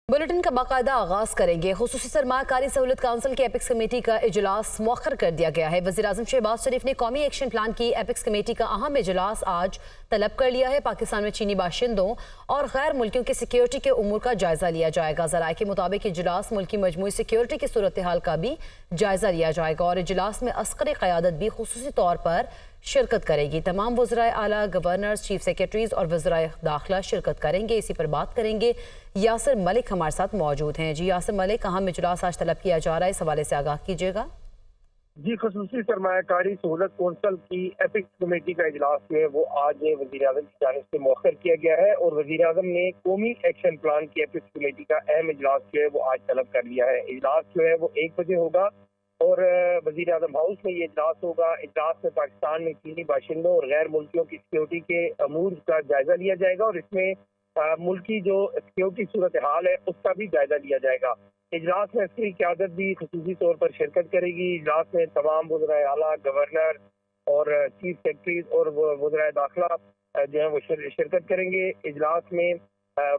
Bulletin का बाकायदा आगाज करेंगे। खुसूसी सरमायाकारी सहूलत काउंसिल की एपिक्स कमेटी का इजलास मौखर कर दिया गया है। वज़ीर आज़म शहबाज शरीफ ने कौमी एक्शन प्लान की एपिक्स कमेटी का अहम इजलास आज तलब कर लिया है। पाकिस्तान में चीनी बाशिंदों और गैर मुल्कियों की सिक्योरिटी के उमूर का जायजा लिया जाएगा। ज़राए के मुताबिक इजलास मुल्की मजमूई सिक्योरिटी की सूरत हाल का भी जायजा लिया जाएगा और इजलास में अस्करी क़यादत भी खुसूसी तौर पर शिरकत करेगी। तमाम वज़राए आला, गवर्नर्स, चीफ सेक्रेटरीज और वज़राए दाखिला शिरकत करेंगे। इसी पर बात करेंगे। यासिर मलिक हमारे साथ मौजूद हैं। जी यासिर मलिक, अहम इजलास आज तलब किया जा रहा है, इस हवाले से आगाह कीजिएगा। जी, खुसूसी सरमायाकारी सहूलत कौंसिल की एपिक्स कमेटी का इजलास जो है वो आज वज़ीर आज़म की जानिब से मौखर किया गया है और वज़ीर आज़म ने कौमी एक्शन प्लान की एपिक्स कमेटी का अहम इजलास जो है वो आज तलब कर लिया है। इजलास जो है वो 1 बजे होगा और वज़ीर आज़म हाउस में ये इजलास होगा। इजलास में पाकिस्तान में चीनी बाशिंदों और गैर मुल्कियों की सिक्योरिटी के अमूर का जायजा लिया जाएगा और इसमें मुल्की जो सिक्योरिटी सूरत हाल है उसका भी जायजा लिया जाएगा। इजलास में अस्करी क़यादत भी खुसूसी तौर पर शिरकत करेगी। इजलास में तमाम वज़राए आला, गवर्नर और चीफ सेक्रेटरीज और वज़राए दाखिला जो है वो शिरकत करेंगे। इजलास में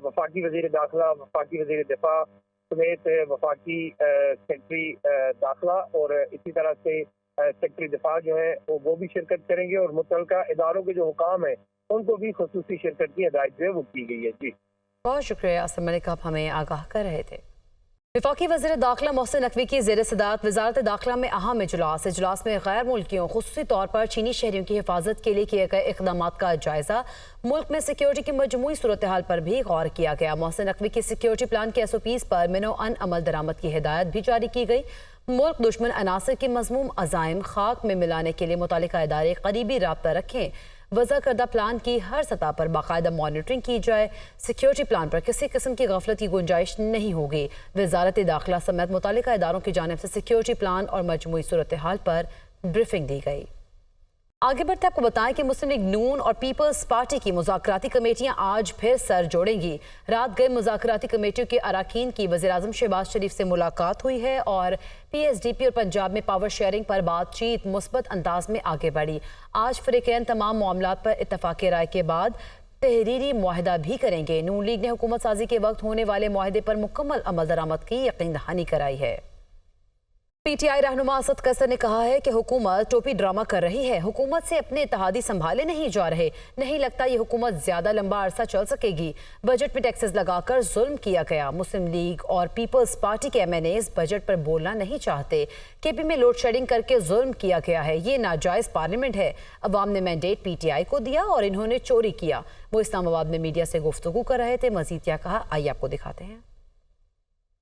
वफाकी वज़ीर दाखिला, वफाकी वज़ीर दिफा समेत वफाकी सेक्रेटरी दाखिला और इसी तरह से सेक्रेटरी दिफा जो है वो भी शिरकत करेंगे और मुतल्लिका इदारों के जो हुकाम है उनको भी खुसूसी शिरकत की हिदायत जो है वो की गई है। जी, बहुत शुक्रिया यासिर मलिक, आप हमें आगाह कर रहे थे। वफाकी वज़ीर दाखिला मोहसिन नकवी की ज़ेर सदारत वज़ारत दाखिला में अहम इजलास में गैर मुल्कियों खुसूसी तौर पर चीनी शहरियों की हिफाजत के लिए किए गए इक़दामात का जायजा, मुल्क में सिक्योरिटी की मजमूई सूरत हाल पर भी गौर किया गया। मोहसिन नकवी के सिक्योरिटी प्लान के SOPs पर मिनो अन अमल दरामद की हिदायत भी जारी की गई। मुल्क दुश्मन अनासर के मज़मूम अज़ाइम खाक में मिलाने के लिए मुतालिका इदारे करीबी राब्ता रखें। वज़ा करदा प्लान की हर सतह पर बाकायदा मॉनिटरिंग की जाए। सिक्योरिटी प्लान पर किसी किस्म की गफलत की गुंजाइश नहीं होगी। वज़ारत दाखिला समेत मुतालिका इदारों की जानिब से सिक्योरिटी प्लान और मजमूई सूरत हाल पर ब्रीफिंग दी गई। आगे बढ़ते आपको बताएं कि मुस्लिम लीग नून और पीपल्स पार्टी की मुज़ाकराती कमेटियां आज फिर सर जोड़ेंगी। रात गए मुज़ाकराती कमेटियों के अरकान की वज़ीर आज़म शहबाज शरीफ से मुलाकात हुई है और PSDP और पंजाब में पावर शेयरिंग पर बातचीत मुस्बत अंदाज में आगे बढ़ी। आज फ़रीक़ैन तमाम मामलात पर इत्तफ़ाक़ राय के बाद तहरीरी मुआहदा भी करेंगे। नून लीग ने हुकूमत साजी के वक्त होने वाले मुआहदे पर मुकम्मल अमल दरामद की यकीन दहानी कराई है। PTI रहनुमा असद कैसर ने कहा है कि हुकूमत टोपी ड्रामा कर रही है। हुकूमत से अपने इत्तेहादी संभाले नहीं जा रहे। नहीं लगता ये हुकूमत ज्यादा लंबा अरसा चल सकेगी। बजट में टैक्सेस लगाकर जुल्म किया गया। मुस्लिम लीग और पीपल्स पार्टी के MNAs बजट पर बोलना नहीं चाहते। KP में लोड शेडिंग करके जुल्म किया गया है। ये नाजायज पार्लियामेंट है। अवाम ने मैंडेट PTI को दिया और इन्होंने चोरी किया। वो इस्लामाबाद में मीडिया से गुफ्तगू कर रहे थे। मजीद क्या कहा, आइए आपको दिखाते हैं।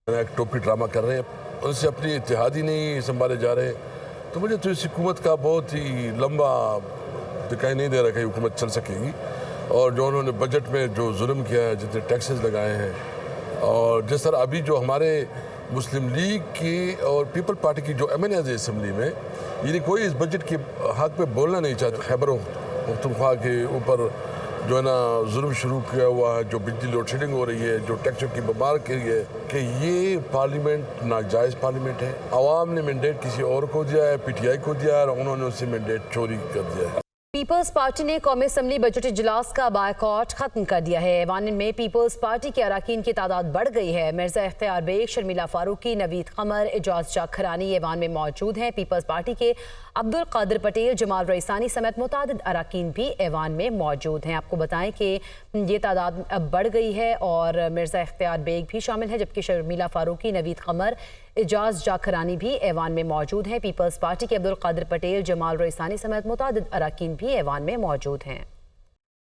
एक टोपी ड्रामा कर रहे हैं, उनसे अपनी इत्तेहादी नहीं संभाले जा रहे। तो मुझे तो इस हुकूमत का बहुत ही लंबा दिखाई नहीं दे रहा कि हुकूमत चल सकेगी। और जो उन्होंने बजट में जो जुल्म किया है, जितने टैक्सेस लगाए हैं और जिस तरह अभी जो हमारे मुस्लिम लीग की और पीपल पार्टी की जो MNAs है असम्बली में, यानी कोई इस बजट के हक में बोलना नहीं चाहता। खैबर पख्तूनख्वा के ऊपर जो है ना जुल्म शुरू किया हुआ है, जो बिजली लोड शेडिंग हो रही है, जो टैक्सों की बमार की है कि ये पार्लियामेंट नाजायज़ पार्लियामेंट है। आवाम ने मैंडेट किसी और को दिया है, PTI को दिया है और उन्होंने उससे मैंडेट चोरी कर दिया है। पीपल्स पार्टी ने कौमी असम्बली बजट इजलास का बायकॉट खत्म कर दिया है। ऐवान में पीपल्स पार्टी के अरकान की तादाद बढ़ गई है। मिर्जा इख्तियार बेग, शर्मिला फारूकी, नवीद कमर, एजाज जाखरानी ऐवान में मौजूद हैं। पीपल्स पार्टी के अब्दुल कादिर पटेल, जमाल रईसानी समेत मुतादिद अरकान भी ऐवान में मौजूद हैं। आपको बताएं कि ये तादाद अब बढ़ गई है और मिर्जा इख्तियार बेग भी शामिल है, जबकि शर्मिला फारूकी, नवीद कमर, एजाज जाखरानी भी ऐवान में मौजूद हैं। पीपल्स पार्टी के अब्दुल कादिर पटेल, जमाल रईसानी समेत मुतादिद अरकान भी ऐवान में मौजूद हैं।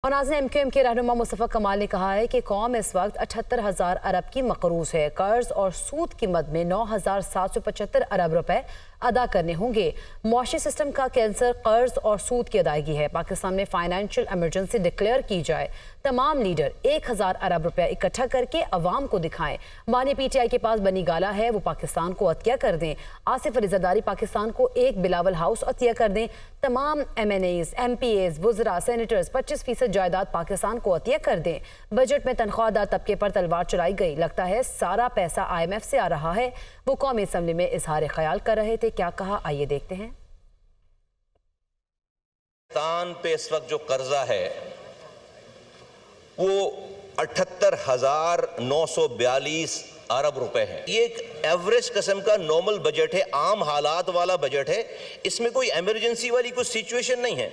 और नाज़रीन, MQM के रहनुमा मुस्तफ़ा कमाल ने कहा है कि कौम इस वक्त 78,000 अरब की मकरूज है। कर्ज और सूद कीमत में 9,775 अरब रुपए अदा करने होंगे। मुआशी सिस्टम का कैंसर कर्ज और सूद की अदायगी है। पाकिस्तान में फाइनेंशियल इमरजेंसी डिक्लेयर की जाए। तमाम लीडर 1,000 अरब रुपया इकट्ठा करके अवाम को दिखाएं। मानी PTI के पास बनी गाला है, वो पाकिस्तान को अतिया कर दें। आसिफ अली ज़रदारी पाकिस्तान को एक बिलावल हाउस अतिया कर दें। तमाम MNAs, MPAs, वुज़रा, सेनेटर्स 25% जायदाद पाकिस्तान को अतिया कर दें। बजट में तनख्वाहदार तबके पर तलवार चलाई गई। लगता है सारा पैसा IMF से आ रहा है। वो कौमी असम्बली में इजहार ख्याल कर रहे थे। क्या कहा, आइए देखते हैं। पाकिस्तान पे इस वक्त जो कर्जा है वो 78,942 अरब रुपए है। ये एक एवरेज किस्म का नॉर्मल बजट है, आम हालात वाला बजट है, इसमें कोई इमरजेंसी वाली कोई सिचुएशन नहीं है।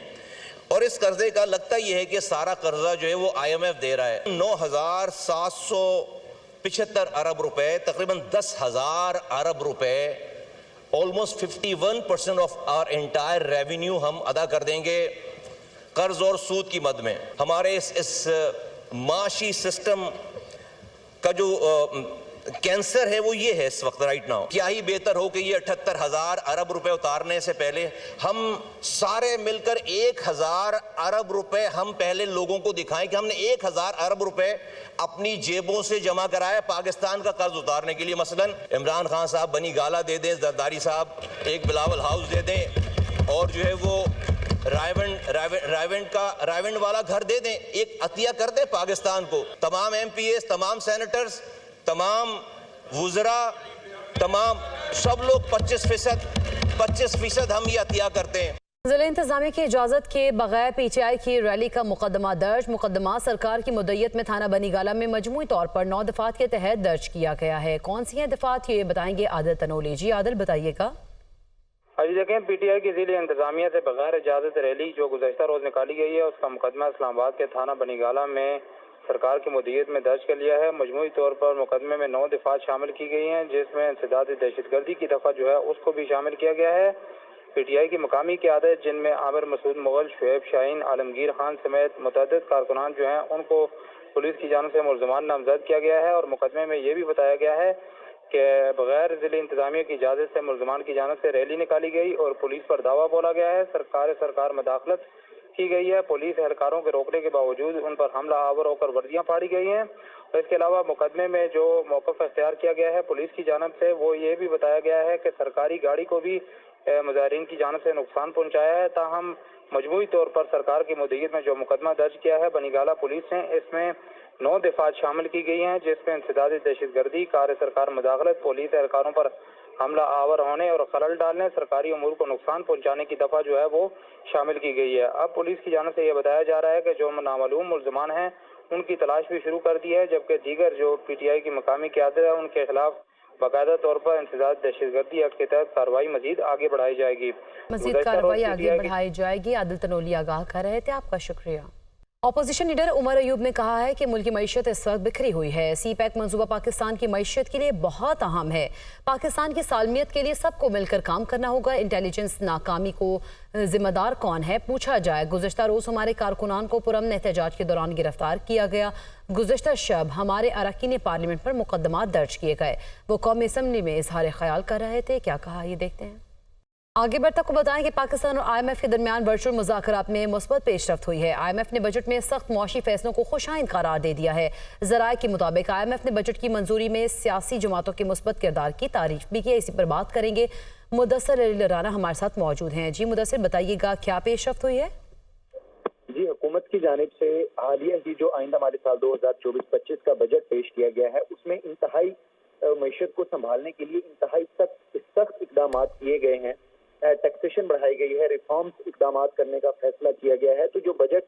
और इस कर्जे का लगता ये है कि सारा कर्जा जो है वो IMF दे रहा है। 9,775 अरब रुपए, तकरीबन 10,000 अरब रुपए, almost 51% of our entire revenue हम अदा कर देंगे कर्ज और सूद की मद में। हमारे इस माशी सिस्टम का जो कैंसर है वो ये है इस वक्त राइट नाउ। क्या ही बेहतर हो कि ये 78,000 अरब रुपए उतारने से पहले हम सारे मिलकर 1,000 अरब रुपए हम पहले लोगों को दिखाएं कि हमने 1,000 अरब रुपए अपनी जेबों से जमा कराया पाकिस्तान का कर्ज उतारने के लिए। मसलन इमरान खान साहब बनी गाला दे दें, जरदारी साहब एक बिलावल हाउस दे दें, और जो है वो रायवेंड वाला घर दे दें, एक अतिया कर दें पाकिस्तान को। तमाम MPs, तमाम सेनेटर्स, तमाम वुज़रा, तमाम सब लोग 25% हम ये अतिया करते हैं। ज़िला इंतज़ामिया की इजाज़त के बगैर PTI की रैली का मुकदमा दर्ज। मुकदमा सरकार की मुद्दत में थाना बनीगाला में मजमूई तौर पर 9 दफात के तहत दर्ज किया गया है। कौन सी हैं दफात, ये बताएंगे आदिल तनोली। जी आदिल, बताइएगा। अभी देखें, PTI की ज़िला इंतज़ामिया से बगैर इजाज़त रैली जो गुज़श्ता रोज़ निकाली गई है, उसका मुकदमा इस्लामाबाद के थाना बनीगाला में सरकार की मुद्दत में दर्ज कर लिया है। मजमूई तौर पर मुकदमे में 9 दफात शामिल की गई हैं, जिसमें इंसदाद दहशतगर्दी की दफ़ा जो है उसको भी शामिल किया गया है। PTI की मकामी क़यादत, जिनमें आमिर मसूद मुग़ल, शुएब शाहीन, आलमगीर खान समेत मुतअद्दिद कारकुनान जो हैं उनको पुलिस की जानिब से मुल्ज़मान नामज़द किया गया है। और मुकदमे में ये भी बताया गया है कि बगैर ज़िला इंतज़ामिया की इजाज़त से मुल्ज़मान की जानिब से रैली निकाली गई और पुलिस पर दावा बोला गया है। सरकार मदाखलत की गई है। पुलिस एहलकारों के रोकने के बावजूद उन पर हमला आवर होकर वर्दियाँ फाड़ी गई हैं। और इसके अलावा मुकदमे में जो मौक़िफ़ इख्तियार किया गया है पुलिस की जानिब से, वो ये भी बताया गया है कि सरकारी गाड़ी को भी मुजाहिरीन की जानिब से नुकसान पहुँचाया है। ताहम मजमूई तौर पर सरकार की मुद्दत में जो मुकदमा दर्ज किया है बनीगाला पुलिस ने, इसमें 9 दफात शामिल की गई हैं, जिसमें इंसदाद दहशतगर्दी, कार सरकार मदाखलत, पुलिस एहलकारों पर हमला आवर होने और खलल डालने, सरकारी अमूर को नुकसान पहुंचाने की दफ़ा जो है वो शामिल की गई है। अब पुलिस की जानिब से यह बताया जा रहा है कि जो नामालूम मुल्ज़मान हैं उनकी तलाश भी शुरू कर दी है, जबकि दीगर जो PTI की मकामी क़यादत है उनके खिलाफ बाकायदा तौर पर इंसदाद दहशतगर्दी एक्ट के तहत कार्रवाई मजीद आगे बढ़ाई जाएगी। मजीद कार्रवाई आगे बढ़ाई जाएगी। आदिल तनोली आगाह कर रहे थे, आपका शुक्रिया। अपोजिशन लीडर उमर अयूब ने कहा है कि मुल्क की मईशत इस वक्त बिखरी हुई है। CPEC मंसूबा पाकिस्तान की मईशत के लिए बहुत अहम है। पाकिस्तान की सालमियत के लिए सबको मिलकर काम करना होगा। इंटेलिजेंस नाकामी को जिम्मेदार कौन है, पूछा जाए। गुज़श्ता रोज़ हमारे कारकुनान को पुरअमन एहतजाज के दौरान गिरफ्तार किया गया। गुज़श्ता शब हमारे अरकान पार्लियामेंट पर मुकदमा दर्ज किए गए। वो कौमी असम्बली में इजहार ख्याल कर रहे थे। क्या कहा, ये देखते हैं। आगे बढ़ते को बताएं कि पाकिस्तान और IMF के दरमियान वर्चुअल मुज़ाकरात में मुस्बत पेशरफ्त हुई है। IMF ने बजट में सख्त मुआशी फैसलों को खुशाइंद करार दे दिया है। ज़राए के मुताबिक IMF ने बजट की मंजूरी में सियासी जमातों के मुस्बत किरदार की तारीफ भी की। इसी पर बात करेंगे। मुदस्सिर अली राना हमारे साथ मौजूद हैं। जी मुदस्सिर, बताइएगा क्या पेशरफ्त हुई है। जी, हुकूमत की जानिब से हालिया ही जो आइंदा माली साल 2024-25 का बजट पेश किया गया है, उसमें इंतहाई मईशत को संभालने के लिए इंतहाई सख्त इकदाम किए गए हैं। टैक्सेशन बढ़ाई गई है, रिफॉर्म्स इकदाम करने का फैसला किया गया है। तो जो बजट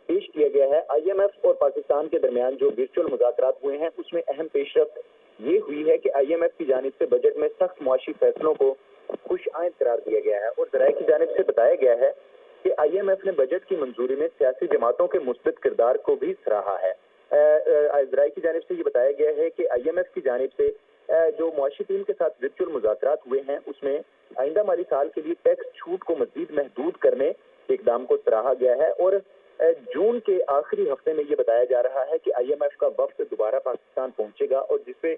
पेश किया गया है, IMF और पाकिस्तान के दरमियान जो वर्चुअल मुज़ाकरात हुए हैं उसमें अहम पेशरफ्त ये हुई है कि IMF की जानिब से बजट में सख्त मुआशी फैसलों को खुशाइंद करार दिया गया है। और ज़राए की जानिब से बताया गया है कि IMF ने बजट की मंजूरी में सियासी जमातों के मुस्बत किरदार को भी सराहा है। ज़राए की जानिब से ये बताया गया है कि IMF की जानिब से जो मुआशी टीम के साथ वर्चुअल मुज़ाकरात हुए हैं उसमें आइंदा माली साल के लिए टैक्स छूट को मज़ीद महदूद करने के इक़दाम को सराहा गया है। और जून के आखिरी हफ्ते में ये बताया जा रहा है कि IMF का वफ्द दोबारा पाकिस्तान पहुंचेगा और जिसपे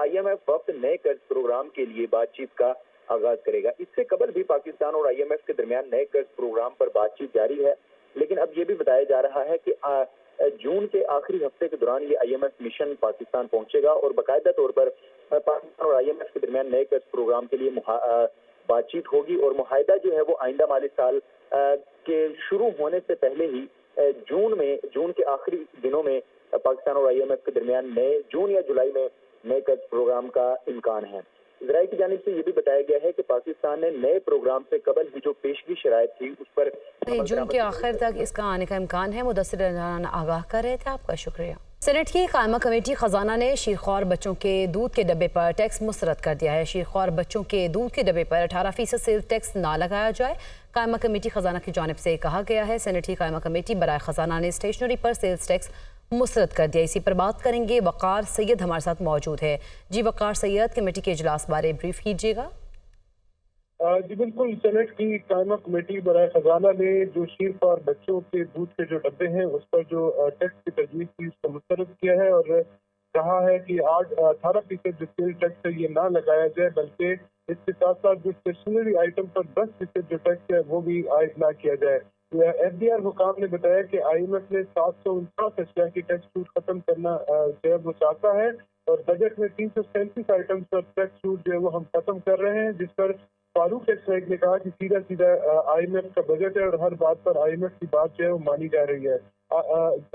IMF वफ्द नए कर्ज प्रोग्राम के लिए बातचीत का आगाज करेगा। इससे कबल भी पाकिस्तान और IMF के दरमियान नए कर्ज प्रोग्राम पर बातचीत जारी है, लेकिन अब ये भी बताया जा रहा है कि जून के आखिरी हफ्ते के दौरान ये IMF मिशन पाकिस्तान पहुंचेगा और बाकायदा तौर पर पाकिस्तान और IMF के दरमियान नए कर्ज प्रोग्राम के लिए बातचीत होगी। और मुआहदा जो है वो आइंदा माली साल के शुरू होने से पहले ही जून के आखिरी दिनों में पाकिस्तान और IMF के दरमियान जून या जुलाई में नए कर्ज प्रोग्राम का इम्कान है। ज़राए की जानिब से ये भी बताया गया है कि पाकिस्तान ने नए प्रोग्राम से कबल ही जो पेशगी शराइत थी उस पर जून के आखिर तक इसका आने का इम्कान है। मुदस्सिर राना आगाह कर रहे थे, आपका शुक्रिया। सेनेट की कायमा कमेटी खजाना ने शीरख्वार बच्चों के दूध के डब्बे पर टैक्स मुस्तरद कर दिया है। शीरख्वार बच्चों के दूध के डब्बे पर 18% सेल्स टैक्स ना लगाया जाए। कायमा कमेटी खजाना की जानिब से कहा गया है। सेनेट की कायमा कमेटी बराए खजाना ने स्टेशनरी पर सेल्स टैक्स मुस्तरद कर दिया। इसी पर बात करेंगे। वक़ार सैयद हमारे साथ मौजूद है। जी वक़ार सैयद, कमेटी के इजलास बारे ब्रीफ कीजिएगा। जी बिल्कुल, सेनेट की कायमा कमेटी बराए खजाना ने जो शीरख्वार बच्चों के दूध के जो डब्बे हैं उस पर जो टैक्स की तजवीज़ थी उसको मुस्तरद किया है और कहा है कि 18% जो सेल टैक्स है ये ना लगाया जाए, बल्कि इसके साथ साथ जो स्टेशनरी आइटम पर 10% जो टैक्स है वो भी आयद ना किया जाए। FDR हुकाम ने बताया कि IMF ने 749 अशिया की टैक्स छूट खत्म करना जो है वो चाहता है और बजट में 337 आइटम्स पर टैक्स छूट जो है वो हम खत्म कर रहे हैं, जिस पर फारूक एक्स ने कहा कि सीधा सीधा IMF का बजट है और हर बात पर IMF की बात जो है वो मानी जा रही है।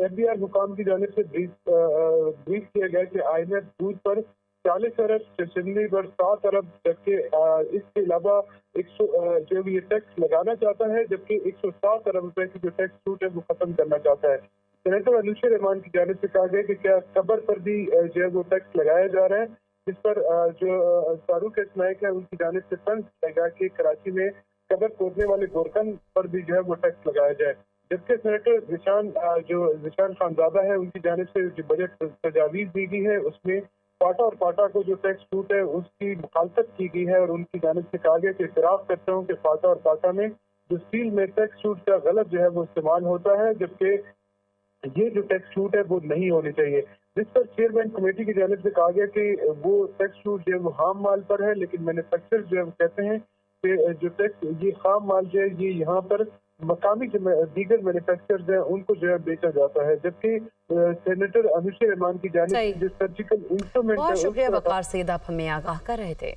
FDR हुकाम की जानिब से ब्रीफ किया गया कि IMF दूध पर 40 अरब, स्टेशनरी पर 7 अरब, जबकि इसके अलावा 100 जो ये टैक्स लगाना चाहता है, जबकि 107 अरब रुपए की जो टैक्स छूट है वो खत्म करना चाहता है। सेनेटर अनुशे रहमान की जानिब से कहा गया कि क्या कब्र पर भी जो है वो टैक्स लगाया जा रहा है, जिस पर जो फारूक एक्स नायक है उनकी जानिब से तंज लगा कि कराची में कब्र खोदने वाले गोरकन पर भी जो है वो टैक्स लगाया जाए। जबकि सेनेटर जिशान खानजादा है उनकी जानिब से जो बजट तजावीज़ दी गई है उसमें पाटा और पाटा को जो टैक्स छूट है उसकी मुखालफत की गई है और उनकी जानिब से कहा गया कि इतराफ़ करता हूँ कि पाटा और पाटा में जो स्टील में टैक्स छूट का गलत जो है वो इस्तेमाल होता है, जबकि ये जो टैक्स छूट है वो नहीं होनी चाहिए। जिस पर चेयरमैन कमेटी की जानिब से कहा गया कि वो टैक्स छूट जो है वो खाम माल पर है, लेकिन मैन्युफैक्चर जो है वो कहते हैं कि जो टैक्स ये खाम माल जो है ये यहाँ पर मकामी जो दीगर मैन्युफैक्चरर्स हैं उनको जो है बेचा जाता है। जबकि सेनेटर अनुशे रहमान की जानिब से जो सर्जिकल इंस्ट्रूमेंट है। बहुत शुक्रिया वक़ार सैयद, आप हमें आगाह कर रहे थे।